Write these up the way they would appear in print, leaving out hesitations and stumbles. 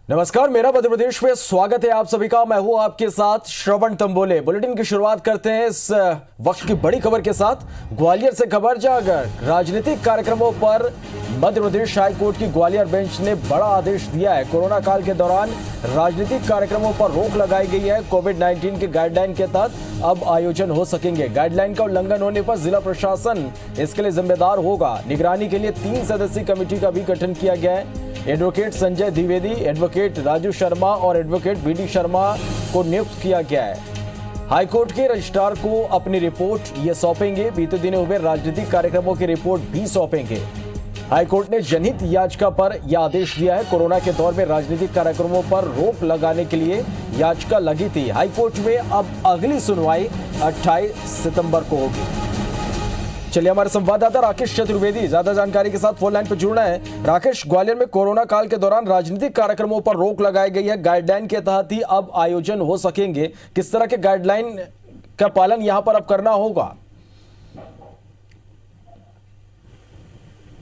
नमस्कार, मेरा मध्य प्रदेश में स्वागत है आप सभी का। मैं हूं आपके साथ श्रवण तंबोले। बुलेटिन की शुरुआत करते हैं इस वक्त की बड़ी खबर के साथ। ग्वालियर से खबर, जहां राजनीतिक कार्यक्रमों पर मध्य प्रदेश हाई कोर्ट की ग्वालियर बेंच ने बड़ा आदेश दिया है। कोरोना काल के दौरान राजनीतिक कार्यक्रमों पर रोक लगाई गई है। कोविड-19 के गाइडलाइन के तहत अब आयोजन हो सकेंगे। गाइडलाइन का उल्लंघन होने पर जिला प्रशासन इसके लिए जिम्मेदार होगा। निगरानी के लिए 3 सदस्यीय कमेटी का भी गठन किया गया है। एडवोकेट संजय द्विवेदी, एडवोकेट राजू शर्मा और एडवोकेट बीडी शर्मा को नियुक्त किया गया है। हाईकोर्ट के रजिस्ट्रार को अपनी रिपोर्ट ये सौंपेंगे। बीते दिनों हुए राजनीतिक कार्यक्रमों की रिपोर्ट भी सौंपेंगे। हाईकोर्ट ने जनहित याचिका पर यह आदेश दिया है। कोरोना के दौर में राजनीतिक कार्यक्रमों पर रोक लगाने के लिए याचिका लगी थी। हाईकोर्ट में अब अगली सुनवाई 28 सितंबर को होगी। चलिए, हमारे संवाददाता राकेश चतुर्वेदी ज्यादा जानकारी के साथ फोन लाइन पर जुड़ना है। राकेश, ग्वालियर में कोरोना काल के दौरान राजनीतिक कार्यक्रमों पर रोक लगाई गई है। गाइडलाइन के तहत ही अब आयोजन हो सकेंगे। किस तरह के गाइडलाइन का पालन यहां पर अब करना होगा?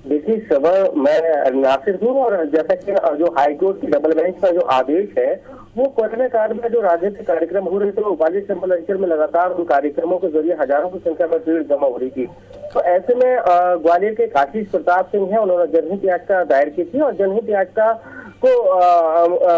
देखिए सबर, मैं नासिर हूँ और जैसा कि जो हाईकोर्ट की डबल बेंच का जो आदेश है वो कोरोना काल में जो राजनीतिक कार्यक्रम हो रहे थे वो ग्वालियर चंबल अंचल में लगातार उन कार्यक्रमों के जरिए हजारों की संख्या में भीड़ जमा हो रही थी। तो ऐसे में ग्वालियर के आशीष प्रताप सिंह है, उन्होंने जनहित याचिका दायर की थी और जनहित याचिका को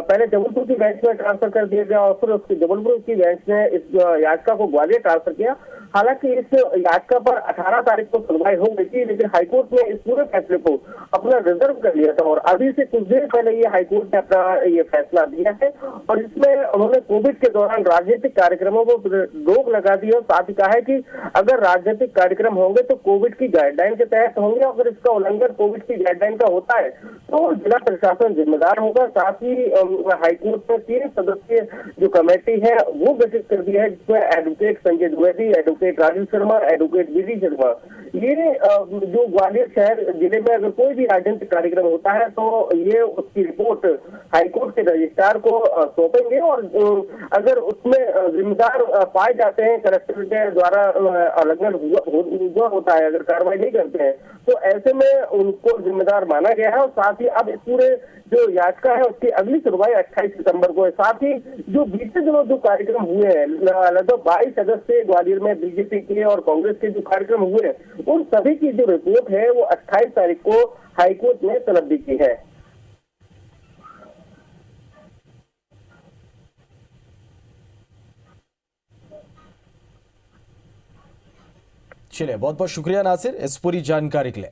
पहले जबलपुर की बेंच में ट्रांसफर कर दिया गया और फिर उसकी जबलपुर की बेंच ने इस याचिका को ग्वालियर ट्रांसफर किया। हालांकि इस याचिका पर 18 तारीख को सुनवाई हो गई थी, लेकिन हाईकोर्ट ने इस पूरे फैसले को अपना रिजर्व कर लिया था और अभी से कुछ देर पहले ये हाईकोर्ट ने अपना ये फैसला दिया है और इसमें उन्होंने कोविड के दौरान राजनीतिक कार्यक्रमों को रोक लगा दी और साथ ही कहा है कि अगर राजनीतिक कार्यक्रम होंगे तो कोविड की गाइडलाइन के तहत होंगे। अगर इसका उल्लंघन कोविड की गाइडलाइन का होता है तो जिला प्रशासन जिम्मेदार होगा। साथ ही हाईकोर्ट ने 3 सदस्यीय जो कमेटी है वो गठित कर दी है, जिसमें advocate Sanjay Dwivedi, advocate Raju Sharma, advocate BD Sharma. ये जो ग्वालियर शहर जिले में अगर कोई भी राजनीतिक कार्यक्रम होता है तो ये उसकी रिपोर्ट हाईकोर्ट के रजिस्ट्रार को सौंपेंगे और अगर उसमें जिम्मेदार पाए जाते हैं, कलेक्टर के द्वारा उल्लंघन हुआ होता है, अगर कार्रवाई नहीं करते हैं तो ऐसे में उनको जिम्मेदार माना गया है। और साथ ही अब इस पूरे जो याचिका है उसकी अगली सुनवाई 28 सितंबर को है। साथ ही जो बीते दिनों जो कार्यक्रम हुए हैं, लगभग 22 सदस्य ग्वालियर में बीजेपी के और कांग्रेस के जो कार्यक्रम हुए हैं उन सभी की जो रिपोर्ट है वो 28 तारीख को हाईकोर्ट ने तलब दी की है। चलिए, बहुत बहुत शुक्रिया नासिर इस पूरी जानकारी के लिए।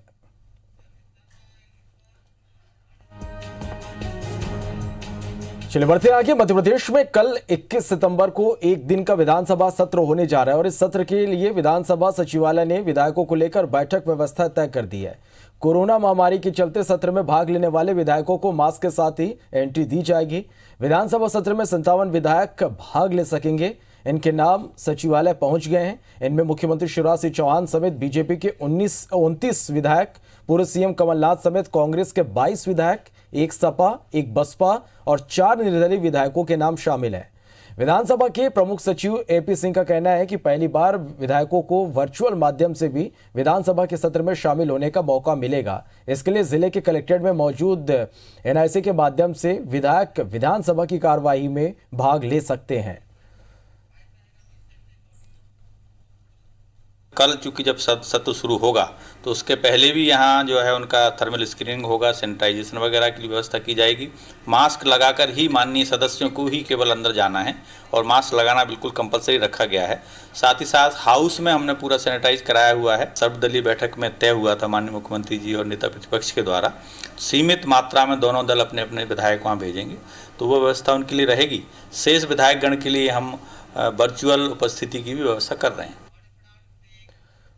चलिए, बढ़ते आगे। मध्य प्रदेश में कल 21 सितंबर को एक दिन का विधानसभा सत्र होने जा रहा है और इस सत्र के लिए विधानसभा सचिवालय ने विधायकों को लेकर बैठक व्यवस्था तय कर दी है। कोरोना महामारी के चलते सत्र में भाग लेने वाले विधायकों को मास्क के साथ ही एंट्री दी जाएगी। विधानसभा सत्र में 57 विधायक भाग ले सकेंगे। इनके नाम सचिवालय पहुंच गए हैं। इनमें मुख्यमंत्री शिवराज सिंह चौहान समेत बीजेपी के 29 विधायक, पूर्व सीएम कमलनाथ समेत कांग्रेस के 22 विधायक, 1 सपा, 1 बसपा और 4 निर्दलीय विधायकों के नाम शामिल हैं। विधानसभा के प्रमुख सचिव एपी सिंह का कहना है कि पहली बार विधायकों को वर्चुअल माध्यम से भी विधानसभा के सत्र में शामिल होने का मौका मिलेगा। इसके लिए जिले के कलेक्ट्रेट में मौजूद एनआईसी के माध्यम से विधायक विधानसभा की कार्यवाही में भाग ले सकते हैं। कल चूंकि जब सत्र शुरू होगा तो उसके पहले भी यहाँ जो है उनका थर्मल स्क्रीनिंग होगा, सैनिटाइजेशन वगैरह की व्यवस्था की जाएगी। मास्क लगाकर ही माननीय सदस्यों को ही केवल अंदर जाना है और मास्क लगाना बिल्कुल कंपलसरी रखा गया है। साथ ही साथ हाउस में हमने पूरा सैनिटाइज कराया हुआ है। सर्वदलीय बैठक में तय हुआ था माननीय मुख्यमंत्री जी और नेता प्रतिपक्ष के द्वारा, सीमित मात्रा में दोनों दल अपने अपने विधायक वहाँ भेजेंगे, तो वो व्यवस्था उनके लिए रहेगी। शेष विधायकगण के लिए हम वर्चुअल उपस्थिति की भी व्यवस्था कर रहे हैं।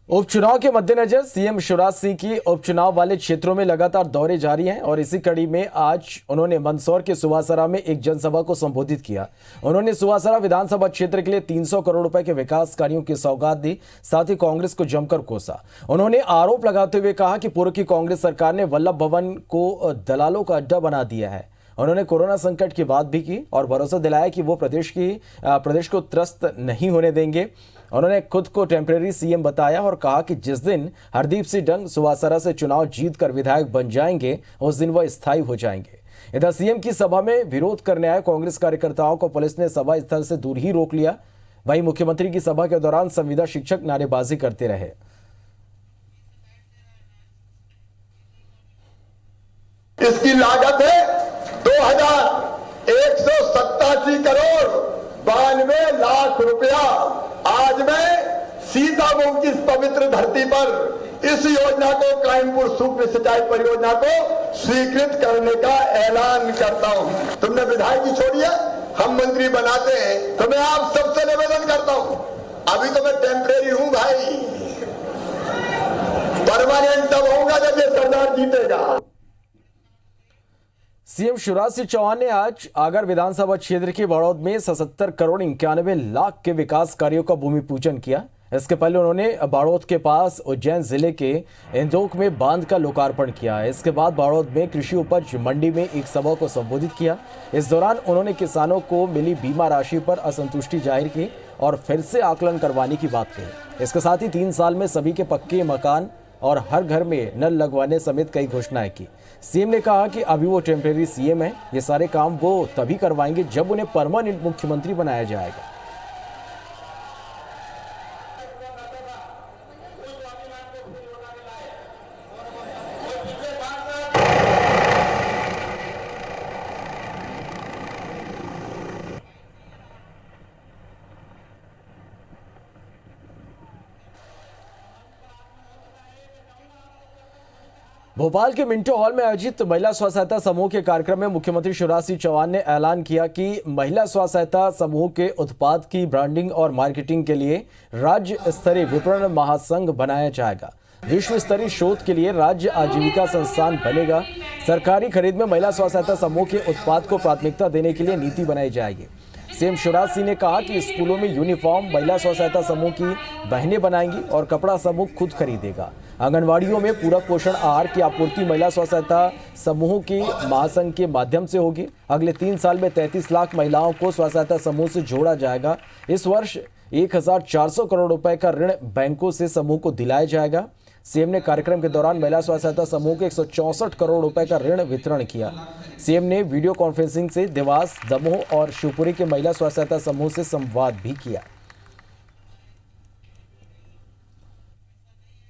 उपचुनाव के मद्देनजर सीएम शिवराज सिंह की उपचुनाव वाले क्षेत्रों में लगातार दौरे जारी हैं और इसी कड़ी में आज उन्होंने मंदसौर के सुवासरा में एक जनसभा को संबोधित किया। उन्होंने सुवासरा विधानसभा क्षेत्र के लिए 300 करोड़ रुपए के विकास कार्यों की सौगात दी। साथ ही कांग्रेस को जमकर कोसा। उन्होंने आरोप लगाते हुए कहा कि पूर्व की कांग्रेस सरकार ने वल्लभ भवन को दलालों का अड्डा बना दिया है। उन्होंने कोरोना संकट की बात भी की और भरोसा दिलाया कि वो प्रदेश को त्रस्त नहीं होने देंगे। उन्होंने खुद को टेम्परेरी सीएम बताया और कहा कि जिस दिन हरदीप सिंह डंग सुवासरा से चुनाव जीतकर विधायक बन जाएंगे उस दिन वह स्थायी हो जाएंगे। इधर सीएम की सभा में विरोध करने आए कांग्रेस कार्यकर्ताओं को पुलिस ने सभा स्थल से दूर ही रोक लिया। वहीं मुख्यमंत्री की सभा के दौरान संविदा शिक्षक नारेबाजी करते रहे। इसकी लागत है 2187 करोड़ 92 लाख रुपया। आज मैं सीतामऊ की इस पवित्र धरती पर इस योजना को कायमपुर सूक्ष्म सिंचाई परियोजना को स्वीकृत करने का ऐलान करता हूं। तुमने विधायक छोड़िए, हम मंत्री बनाते हैं, तो मैं आप सबसे निवेदन करता हूं, अभी तो मैं टेम्परेरी हूं भाई, परमानेंट तब होगा जब ये सरदार जीतेगा। सीएम शिवराज सिंह चौहान ने आज आगर विधानसभा क्षेत्र के बड़ौद में 77 करोड़ 91 लाख के विकास कार्यों का भूमि पूजन किया। इसके पहले उन्होंने बाड़ौद के पास उज्जैन जिले के इंदौक में बांध का लोकार्पण किया। इसके बाद बाड़ौद में कृषि उपज मंडी में एक सभा को संबोधित किया। इस दौरान उन्होंने किसानों को मिली बीमा राशि पर असंतुष्टि जाहिर की और फिर से आकलन करवाने की बात कही। इसके साथ ही 3 साल में सभी के पक्के मकान और हर घर में नल लगवाने समेत कई घोषणाएं की। सीएम ने कहा कि अभी वो टेम्परेरी सीएम है, ये सारे काम वो तभी करवाएंगे जब उन्हें परमानेंट मुख्यमंत्री बनाया जाएगा। भोपाल के मिंटो हॉल में आयोजित महिला स्व सहायता समूह के कार्यक्रम में मुख्यमंत्री शिवराज सिंह चौहान ने ऐलान किया कि महिला स्व सहायता समूह के उत्पाद की ब्रांडिंग और मार्केटिंग के लिए राज्य स्तरीय विपणन महासंघ बनाया जाएगा। विश्व स्तरीय शोध के लिए राज्य आजीविका संस्थान बनेगा। सरकारी खरीद में महिला स्व सहायता समूह के उत्पाद को प्राथमिकता देने के लिए नीति बनाई जाएगी। सीएम शिवराज सिंह ने कहा कि स्कूलों में यूनिफॉर्म महिला स्व सहायता समूह की बहनें बनाएंगी और कपड़ा समूह खुद खरीदेगा। आंगनवाड़ियों में पूरक पोषण आहार की आपूर्ति महिला स्व सहायता समूह की महासंघ के माध्यम से होगी। अगले 3 साल में 33 लाख महिलाओं को स्व सहायता समूह से जोड़ा जाएगा। इस वर्ष 1400 करोड़ रुपए का ऋण बैंकों से समूह को दिलाया जाएगा। सीएम ने कार्यक्रम के दौरान महिला स्व सहायता समूह के 164 करोड़ रुपए का ऋण वितरण किया। सीएम ने वीडियो कॉन्फ्रेंसिंग से देवास, दमोह और शिवपुरी के महिला स्व सहायता समूह से संवाद भी किया।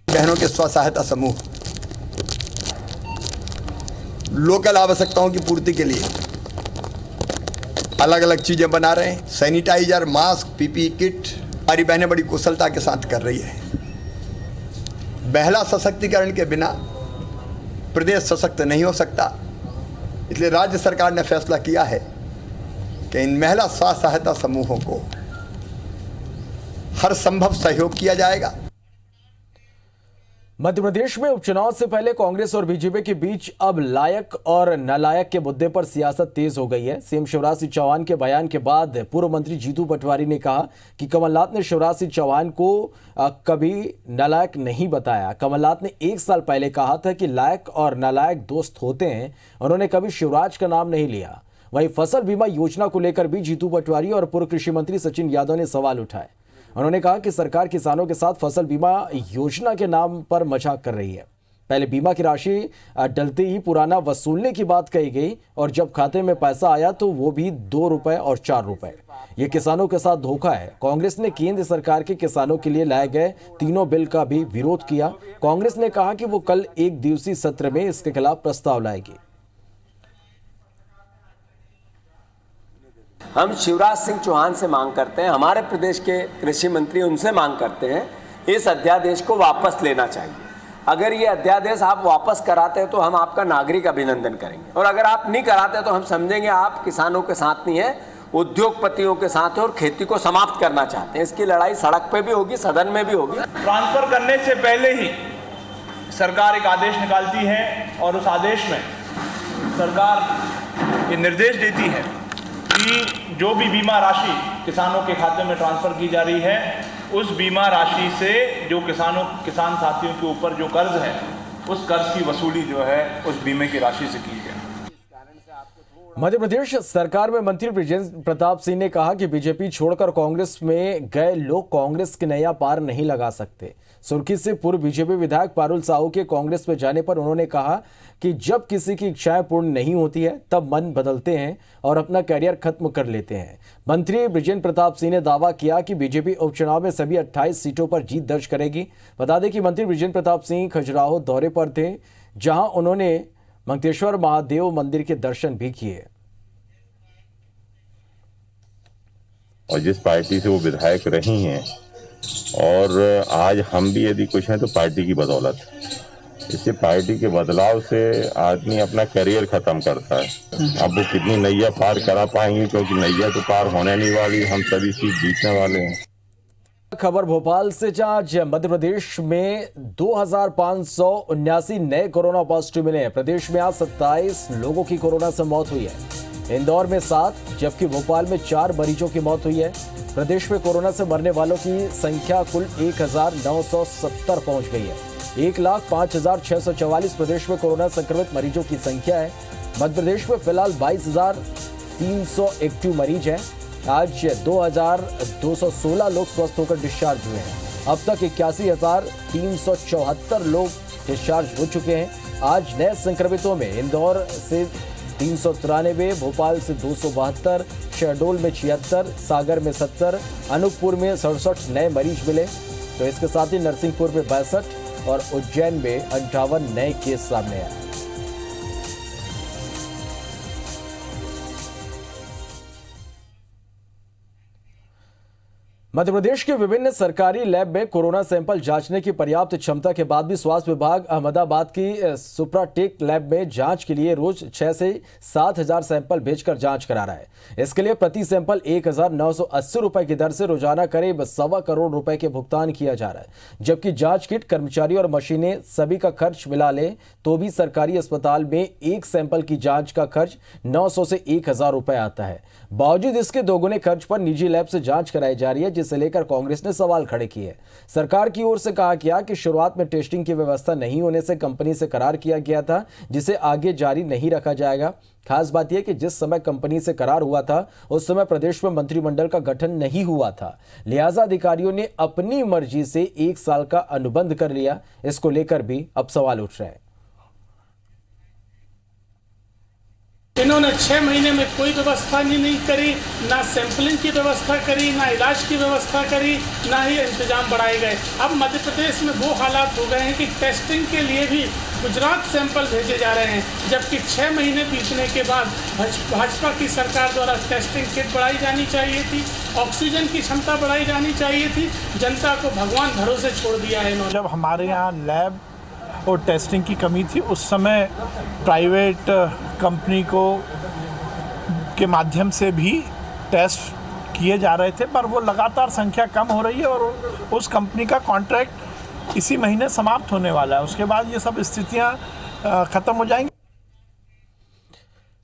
बहनों के स्व सहायता समूह लोकल आवश्यकताओं की पूर्ति के लिए अलग अलग चीजें बना रहे हैं। सैनिटाइजर, मास्क, पीपीई किट हमारी बहनें बड़ी कुशलता के साथ कर रही है। महिला सशक्तिकरण के बिना प्रदेश सशक्त नहीं हो सकता, इसलिए राज्य सरकार ने फैसला किया है कि इन महिला स्व सहायता समूहों को हर संभव सहयोग किया जाएगा। मध्य प्रदेश में उपचुनाव से पहले कांग्रेस और बीजेपी के बीच अब लायक और नालायक के मुद्दे पर सियासत तेज हो गई है। सीएम शिवराज सिंह चौहान के बयान के बाद पूर्व मंत्री जीतू पटवारी ने कहा कि कमलनाथ ने शिवराज सिंह चौहान को कभी नालायक नहीं बताया। कमलनाथ ने 1 साल पहले कहा था कि लायक और नालायक दोस्त होते हैं। उन्होंने कभी शिवराज का नाम नहीं लिया। वहीं फसल बीमा योजना को लेकर भी जीतू पटवारी और पूर्व कृषि मंत्री सचिन यादव ने सवाल उठाए। उन्होंने कहा कि सरकार किसानों के साथ फसल बीमा योजना के नाम पर मजाक कर रही है। पहले बीमा की राशि डलते ही पुराना वसूलने की बात कही गई और जब खाते में पैसा आया तो वो भी 2 रुपए और 4 रुपए। ये किसानों के साथ धोखा है। कांग्रेस ने केंद्र सरकार के किसानों के लिए लाए गए तीनों बिल का भी विरोध किया। कांग्रेस ने कहा कि वो कल 1 दिवसीय सत्र में इसके खिलाफ प्रस्ताव लाएगी। हम शिवराज सिंह चौहान से मांग करते हैं, हमारे प्रदेश के कृषि मंत्री उनसे मांग करते हैं, इस अध्यादेश को वापस लेना चाहिए। अगर ये अध्यादेश आप वापस कराते हैं तो हम आपका नागरिक अभिनंदन करेंगे, और अगर आप नहीं कराते तो हम समझेंगे आप किसानों के साथ नहीं है, उद्योगपतियों के साथ है और खेती को समाप्त करना चाहते हैं। इसकी लड़ाई सड़क पे भी होगी, सदन में भी होगी। ट्रांसफर करने से पहले ही सरकार एक आदेश निकालती है और उस आदेश में सरकार ये निर्देश देती है कि जो भी बीमा राशि किसानों के खाते में ट्रांसफर की जा रही है, उस बीमा राशि से जो किसान साथियों के ऊपर जो कर्ज है, उस कर्ज की वसूली जो है उस बीमे की राशि से की जाए। मध्य प्रदेश सरकार में मंत्री बृजेंद्र प्रताप सिंह ने कहा कि बीजेपी छोड़कर कांग्रेस में गए लोग कांग्रेस के नया पार नहीं लगा सकते। सुर्खी से पूर्व बीजेपी विधायक पारुल साहू के कांग्रेस में जाने पर उन्होंने कहा कि जब किसी की इच्छाएं पूर्ण नहीं होती है तब मन बदलते हैं और अपना कैरियर खत्म कर लेते हैं। मंत्री बृजेंद्र प्रताप सिंह ने दावा किया कि बीजेपी उपचुनाव में सभी 28 सीटों पर जीत दर्ज करेगी। बता दें कि मंत्री बृजेंद्र प्रताप सिंह खजुराहो दौरे पर थे, जहां उन्होंने मंगतेश्वर महादेव मंदिर के दर्शन भी किए। और जिस पार्टी से वो विधायक रही हैं और आज हम भी यदि कुछ हैं तो पार्टी की बदौलत। इससे पार्टी के बदलाव से आदमी अपना करियर खत्म करता है। अब वो कितनी नैया पार करा पाएंगे, क्योंकि नैया तो पार होने नहीं वाली, हम सभी सीट जीतने वाले हैं। खबर भोपाल से, जहां मध्य प्रदेश में 2579 नए कोरोना पॉजिटिव मिले हैं। प्रदेश में आज 27 लोगों की कोरोना से मौत हुई है। इंदौर में 7 जबकि भोपाल में 4 मरीजों की मौत हुई है। प्रदेश में कोरोना से मरने वालों की संख्या कुल 1970 पहुंच गई है। 1,05,644 प्रदेश में कोरोना संक्रमित मरीजों की संख्या है। मध्य प्रदेश में फिलहाल 22,300 एक्टिव मरीज हैं। आज 2,216 लोग स्वस्थ होकर डिस्चार्ज हुए हैं। अब तक 81,374 लोग डिस्चार्ज हो चुके हैं। आज नए संक्रमितों में इंदौर से 393, भोपाल से 272, शहडोल में 76, सागर में 70, अनूपपुर में 67 नए मरीज मिले। तो इसके साथ ही नरसिंहपुर में 62 और उज्जैन में 58 नए केस सामने आए। मध्य प्रदेश के विभिन्न सरकारी लैब में कोरोना सैंपल जांचने की पर्याप्त क्षमता के बाद भी स्वास्थ्य विभाग अहमदाबाद की सुप्राटेक लैब में जांच के लिए रोज 6 से 7 हजार सैंपल भेजकर जांच करा रहा है। इसके लिए प्रति सैंपल 1,980 रुपए की दर से रोजाना करीब 1.25 करोड़ रुपए के भुगतान किया जा रहा है। जबकि जांच किट, कर्मचारी और मशीनें सभी का खर्च मिला ले तो भी सरकारी अस्पताल में एक सैंपल की जांच का खर्च 900 से 1,000 रुपए आता है। बावजूद इसके दोगुने खर्च पर निजी लैब से जांच कराई जा रही है, जिसे लेकर कांग्रेस ने सवाल खड़े किए। सरकार की ओर से कहा गया कि शुरुआत में टेस्टिंग की व्यवस्था नहीं होने से कंपनी से करार किया गया था, जिसे आगे जारी नहीं रखा जाएगा। खास बात यह कि जिस समय कंपनी से करार हुआ था उस समय प्रदेश में मंत्रिमंडल का गठन नहीं हुआ था, लिहाजा अधिकारियों ने अपनी मर्जी से 1 साल का अनुबंध कर लिया। इसको लेकर भी अब सवाल उठ रहे हैं। इन्होंने 6 महीने में कोई व्यवस्था नहीं करी, ना सैंपलिंग की व्यवस्था करी, ना इलाज की व्यवस्था करी, ना ही इंतजाम बढ़ाए गए। अब मध्य प्रदेश में वो हालात हो गए हैं कि टेस्टिंग के लिए भी गुजरात सैंपल भेजे जा रहे हैं, जबकि 6 महीने बीतने के बाद भाजपा की सरकार द्वारा टेस्टिंग किट बढ़ाई जानी चाहिए थी, ऑक्सीजन की क्षमता बढ़ाई जानी चाहिए थी। जनता को भगवान भरोसे छोड़ दिया है इन्होंने। जब हमारे यहाँ लैब और टेस्टिंग की कमी थी उस समय प्राइवेट कंपनी के माध्यम से भी टेस्ट किए जा रहे थे, पर वो लगातार संख्या कम हो रही है और उस कंपनी का कॉन्ट्रैक्ट इसी महीने समाप्त होने वाला है। उसके बाद ये सब स्थितियां खत्म हो जाएंगी।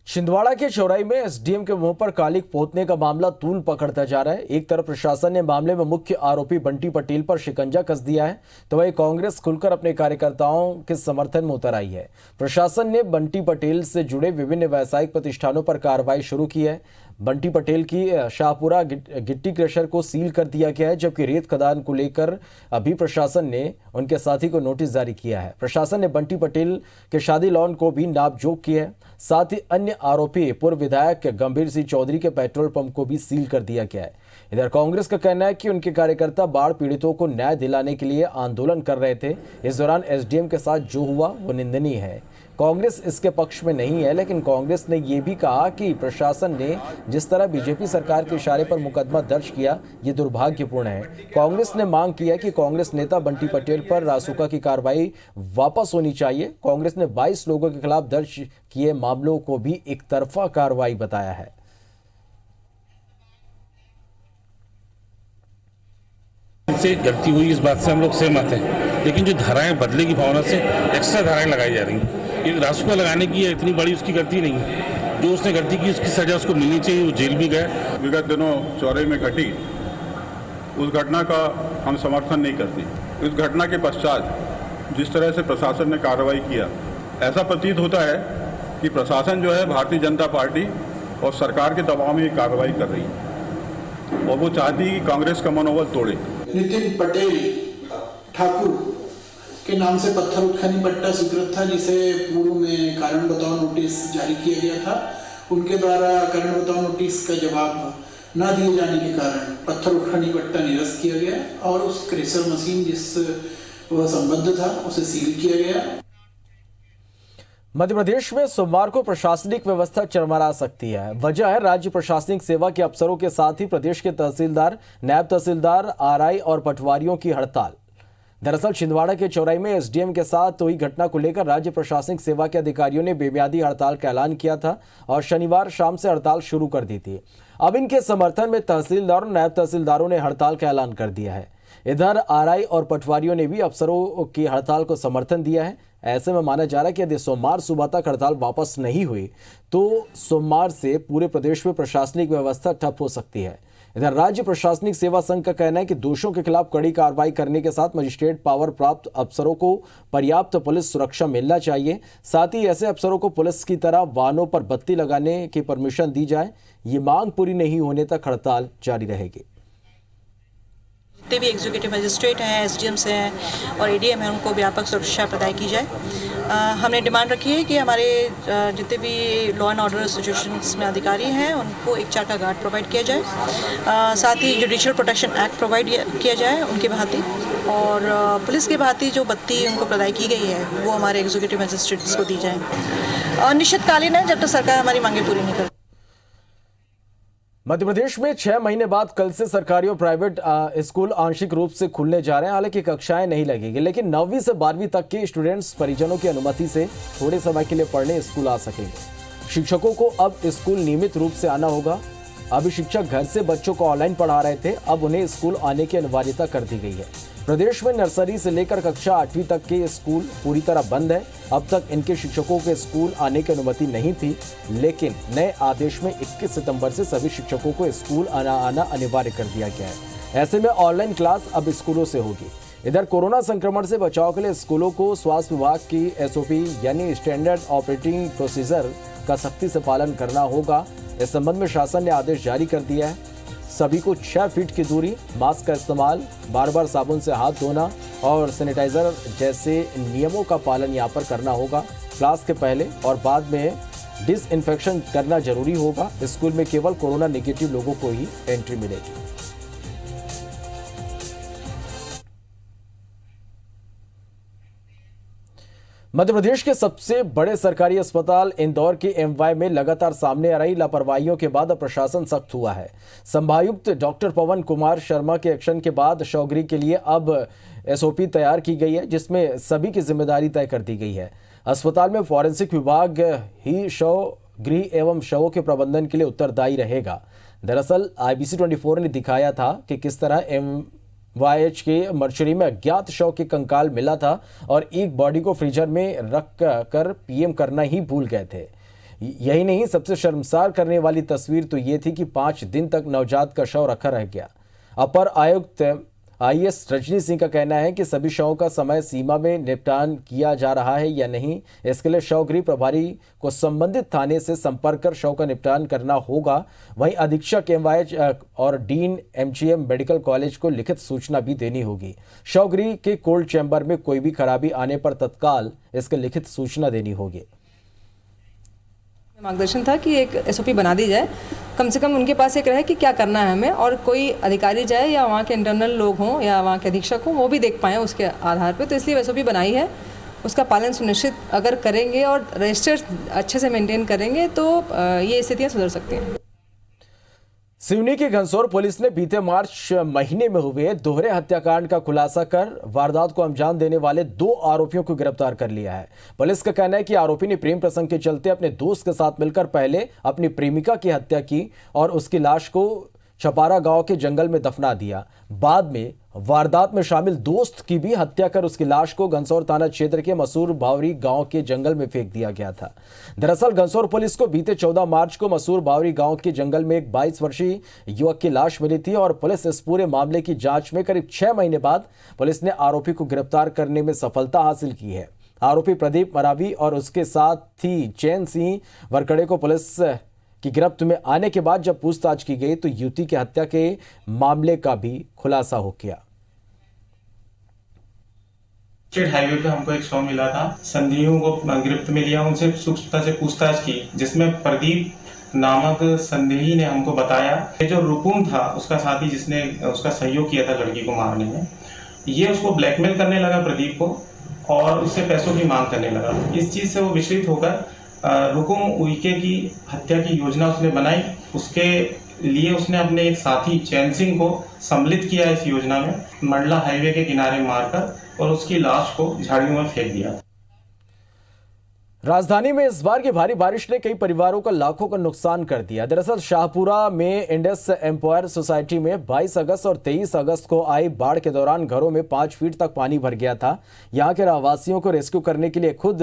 छिंदवाड़ा के चौराई में एसडीएम के मुंह पर कालिक पोतने का मामला तूल पकड़ता जा रहा है। एक तरफ प्रशासन ने मामले में मुख्य आरोपी बंटी पटेल पर शिकंजा कस दिया है, तो वहीं कांग्रेस खुलकर अपने कार्यकर्ताओं के समर्थन में उतर आई है। प्रशासन ने बंटी पटेल से जुड़े विभिन्न व्यावसायिक प्रतिष्ठानों पर कार्रवाई शुरू की है। बंटी पटेल की शाहपुरा गिट्टी क्रशर को सील कर दिया गया है, जबकि रेत खदान को लेकर अभी प्रशासन ने उनके साथी को नोटिस जारी किया है। प्रशासन ने बंटी पटेल के शादी लॉन को भी नापजोक की है। साथ ही अन्य आरोपी पूर्व विधायक गंभीर सिंह चौधरी के पेट्रोल पंप को भी सील कर दिया गया है। इधर कांग्रेस का कहना है कि उनके कार्यकर्ता बाढ़ पीड़ितों को न्याय दिलाने के लिए आंदोलन कर रहे थे। इस दौरान एसडीएम के साथ जो हुआ वो निंदनीय है। कांग्रेस इसके पक्ष में नहीं है, लेकिन कांग्रेस ने यह भी कहा कि प्रशासन ने जिस तरह बीजेपी सरकार के इशारे पर मुकदमा दर्ज किया, ये दुर्भाग्यपूर्ण है। कांग्रेस ने मांग किया कि कांग्रेस नेता बंटी पटेल पर रासुका की कार्रवाई वापस होनी चाहिए। कांग्रेस ने 22 लोगों के खिलाफ दर्ज किए मामलों को भी एक तरफा कार्रवाई बताया है। से गलती हुई, इस बात से हम लोग सहमत हैं, लेकिन जो धाराएं बदले की भावना से एक्स्ट्रा धाराएं लगाई जा रही हैं। ये रासुका लगाने की इतनी बड़ी उसकी गलती नहीं है। जो उसने गलती की उसकी सजा उसको मिलनी चाहिए। वो जेल भी गया। विगत दिनों चौराई में घटी उस घटना का हम समर्थन नहीं करते। इस घटना के पश्चात जिस तरह से प्रशासन ने कार्रवाई किया, ऐसा प्रतीत होता है कि प्रशासन जो है भारतीय जनता पार्टी और सरकार के दबाव में ये कार्रवाई कर रही है और वो चाहती है कि कांग्रेस का मनोबल तोड़े। नितिन पटेल ठाकुर के नाम से पत्थर उत्खनन पट्टा स्वीकृत था, जिसे पूर्व में कारण बताओ नोटिस जारी किया गया था। उनके द्वारा कारण बताओ नोटिस का जवाब न दिए जाने के कारण पत्थर उत्खनन पट्टा निरस्त किया गया और उस क्रेशर मशीन जिस वह संबद्ध था उसे सील किया गया। मध्य प्रदेश में सोमवार को प्रशासनिक व्यवस्था चरमरा सकती है। वजह है राज्य प्रशासनिक सेवा के अफसरों के साथ ही प्रदेश के तहसीलदार, नायब तहसीलदार, आरआई और पटवारियों की हड़ताल। दरअसल छिंदवाड़ा के चौराई में एसडीएम के साथ हुई घटना को लेकर राज्य प्रशासनिक सेवा के अधिकारियों ने बेमियादी हड़ताल का ऐलान किया था और शनिवार शाम से हड़ताल शुरू कर दी थी। अब इनके समर्थन में तहसीलदार और नायब तहसीलदारों ने हड़ताल का ऐलान कर दिया है। इधर आरआई और पटवारियों ने भी अफसरों की हड़ताल को समर्थन दिया है। ऐसे में माना जा रहा है कि यदि सोमवार सुबह तक हड़ताल वापस नहीं हुई तो सोमवार से पूरे प्रदेश में प्रशासनिक व्यवस्था ठप हो सकती है। इधर राज्य प्रशासनिक सेवा संघ का कहना है कि दोषियों के खिलाफ कड़ी कार्रवाई करने के साथ मजिस्ट्रेट पावर प्राप्त अफसरों को पर्याप्त पुलिस सुरक्षा मिलना चाहिए। साथ ही ऐसे अफसरों को पुलिस की तरह वाहनों पर बत्ती लगाने की परमिशन दी जाए। ये मांग पूरी नहीं होने तक हड़ताल जारी रहेगी। जितने भी एग्जीक्यूटिव मजिस्ट्रेट हैं, एसडीएम्स हैं और एडीएम हैं, उनको व्यापक सुरक्षा प्रदान की जाए। हमने डिमांड रखी है कि हमारे जितने भी लॉ एंड ऑर्डर सिचुएशंस में अधिकारी हैं उनको एक चार्टर गार्ड प्रोवाइड किया जाए। साथ ही जुडिशियल प्रोटेक्शन एक्ट प्रोवाइड किया जाए उनके भांति, और पुलिस के भांति जो बत्ती उनको प्रदान की गई है वो हमारे एग्जीक्यूटिव मजिस्ट्रेट्स को दी जाए। अनिश्चितकालीन है जब तक सरकार हमारी मांगे पूरी नहीं करती। मध्य प्रदेश में 6 महीने बाद कल से सरकारी और प्राइवेट स्कूल आंशिक रूप से खुलने जा रहे हैं। हालांकि कक्षाएं नहीं लगेगी, लेकिन 9वीं से 12वीं तक के स्टूडेंट्स परिजनों की अनुमति से थोड़े समय के लिए पढ़ने स्कूल आ सकेंगे। शिक्षकों को अब स्कूल नियमित रूप से आना होगा। अभी शिक्षक घर से बच्चों को ऑनलाइन पढ़ा रहे थे, अब उन्हें स्कूल आने की अनिवार्यता कर दी गई है। प्रदेश में नर्सरी से लेकर कक्षा 8वीं तक के स्कूल पूरी तरह बंद है। अब तक इनके शिक्षकों के स्कूल आने की अनुमति नहीं थी, लेकिन नए आदेश में 21 सितंबर से सभी शिक्षकों को स्कूल आना अनिवार्य कर दिया गया है। ऐसे में ऑनलाइन क्लास अब स्कूलों से होगी। इधर कोरोना संक्रमण से बचाव के लिए स्कूलों को स्वास्थ्य विभाग की एसओपी यानी स्टैंडर्ड ऑपरेटिंग प्रोसीजर का सख्ती से पालन करना होगा। इस संबंध में शासन ने आदेश जारी कर दिया है। सभी को 6 फीट की दूरी, मास्क का इस्तेमाल, बार-बार साबुन से हाथ धोना और सैनिटाइजर जैसे नियमों का पालन यहाँ पर करना होगा। क्लास के पहले और बाद में डिसइंफेक्शन करना जरूरी होगा। स्कूल में केवल कोरोना नेगेटिव लोगों को ही एंट्री मिलेगी। मध्य प्रदेश के सबसे बड़े सरकारी अस्पताल इंदौर के एमवाई में लगातार सामने आ रही लापरवाहियों के बाद अब प्रशासन सख्त हुआ है। संभायुक्त डॉक्टर पवन कुमार शर्मा के एक्शन के बाद शवगृह के लिए अब एसओपी तैयार की गई है, जिसमें सभी की जिम्मेदारी तय कर दी गई है। अस्पताल में फॉरेंसिक विभाग ही शवगृह एवं शवों के प्रबंधन के लिए उत्तरदायी रहेगा। दरअसल IBC 24 ने दिखाया था कि किस तरह MYH के मर्चरी में अज्ञात शव के कंकाल मिला था और एक बॉडी को फ्रीजर में रख कर पीएम करना ही भूल गए थे। यही नहीं, सबसे शर्मसार करने वाली तस्वीर तो ये थी कि 5 दिन तक नवजात का शव रखा रह गया। अपर आयुक्त IAS रजनी सिंह का कहना है कि सभी शवों का समय सीमा में निपटान किया जा रहा है या नहीं, इसके लिए शवगृह प्रभारी को संबंधित थाने से संपर्क कर शव का निपटान करना होगा। वहीं अधीक्षक MYH और डीन MGM मेडिकल कॉलेज को लिखित सूचना भी देनी होगी। शवगृह के कोल्ड चैम्बर में कोई भी खराबी आने पर तत्काल इसके लिखित सूचना देनी होगी। मार्गदर्शन था कि एक SOP बना दी जाए, कम से कम उनके पास एक रहे कि क्या करना है हमें, और कोई अधिकारी जाए या वहाँ के इंटरनल लोग हों या वहाँ के अधीक्षक हों, वो भी देख पाएँ उसके आधार पे। तो इसलिए SOP बनाई है, उसका पालन सुनिश्चित अगर करेंगे और रजिस्टर अच्छे से मेंटेन करेंगे तो ये स्थितियाँ सुधर सकती हैं। सिवनी की घनसौर पुलिस ने बीते मार्च महीने में हुए दोहरे हत्याकांड का खुलासा कर वारदात को अंजाम देने वाले 2 आरोपियों को गिरफ्तार कर लिया है। पुलिस का कहना है कि आरोपी ने प्रेम प्रसंग के चलते अपने दोस्त के साथ मिलकर पहले अपनी प्रेमिका की हत्या की और उसकी लाश को छपारा गांव के जंगल में दफना दिया। बाद में वारदात में शामिल दोस्त की भी हत्या कर उसकी लाश को घनसौर थाना क्षेत्र के मसूर बावरी गांव के जंगल में फेंक दिया गया था। दरअसल घनसौर पुलिस को बीते 14 मार्च को मसूर बावरी गांव के जंगल में एक 22 वर्षीय युवक की लाश मिली थी और पुलिस इस पूरे मामले की जांच में करीब 6 महीने बाद पुलिस ने आरोपी को गिरफ्तार करने में सफलता हासिल की है। आरोपी प्रदीप मरावी और उसके साथ ही चैन सिंह वरकड़े को पुलिस की गिरफ्त में आने के बाद जब पूछताछ की गई तो युवती की हत्या के मामले का भी खुलासा हो गया। स्टेट हाईवे पे हमको एक शव मिला था, संदिग्धों को गिरफ्त में लिया, उनसे सूक्ष्मता से पूछताछ की, जिसमें प्रदीप नामक संदेही ने हमको बताया ये जो रुकुम था उसका साथी जिसने उसका सहयोग किया था लड़की को मारने में, ये उसको ब्लैकमेल करने लगा प्रदीप को और उससे पैसों की मांग करने लगा। इस चीज से वो विचलित होकर रुकुम उइके की हत्या की योजना उसने बनाई। उसके लिए उसने अपने एक साथी चैन सिंह को सम्मिलित किया इस योजना में, मंडला हाईवे के किनारे मारकर और उसकी लाश को झाड़ियों में फेंक दिया। राजधानी में इस बार की भारी बारिश ने कई परिवारों का लाखों का नुकसान कर दिया। दरअसल शाहपुरा में इंडस एम्पायर सोसाइटी में 22 अगस्त और 23 अगस्त को आई बाढ़ के दौरान घरों में 5 फीट तक पानी भर गया था। यहां के रहवासियों को रेस्क्यू करने के लिए खुद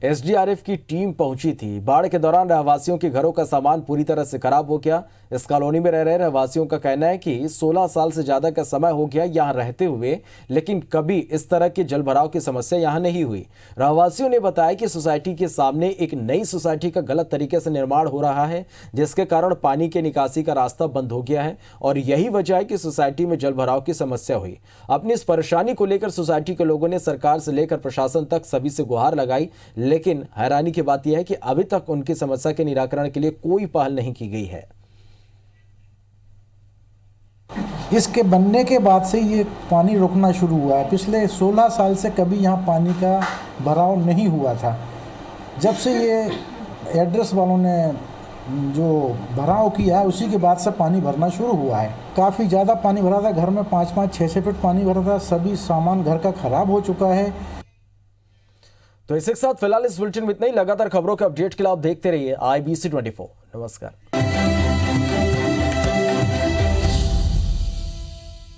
एसडीआरएफ की टीम पहुंची थी। बाढ़ के दौरान रहवासियों के घरों का सामान पूरी तरह से खराब हो गया। इस कॉलोनी में रह रहे रहवासियों का कहना है कि 16 साल से ज्यादा का समय हो गया यहां रहते हुए, लेकिन कभी इस तरह के जलभराव की समस्या यहां नहीं हुई। रहवासियों ने बताया कि सोसाइटी के सामने एक नई सोसाइटी का गलत तरीके से निर्माण हो रहा है, जिसके कारण पानी के निकासी का रास्ता बंद हो गया है और यही वजह है कि सोसाइटी में जलभराव की समस्या हुई। अपनी इस परेशानी को लेकर सोसाइटी के लोगों ने सरकार से लेकर प्रशासन तक सभी से गुहार लगाई, लेकिन हैरानी की बात यह है कि अभी तक उनकी समस्या के निराकरण के लिए कोई पहल नहीं की गई है। इसके बनने के बाद से ये पानी रुकना शुरू हुआ है। पिछले 16 साल से कभी यहाँ पानी का भराव नहीं हुआ था। जब से ये एड्रेस वालों ने जो भराव किया है उसी के बाद से पानी भरना शुरू हुआ है। काफ़ी ज़्यादा पानी भरा था, घर में 5-5, 6-6 फीट पानी भरा था। सभी सामान घर का खराब हो चुका है। तो इसके साथ फिलहाल इस बुलेटिन में इतना ही। लगातार खबरों के अपडेट के लिए आप देखते रहिए IBC 24। नमस्कार।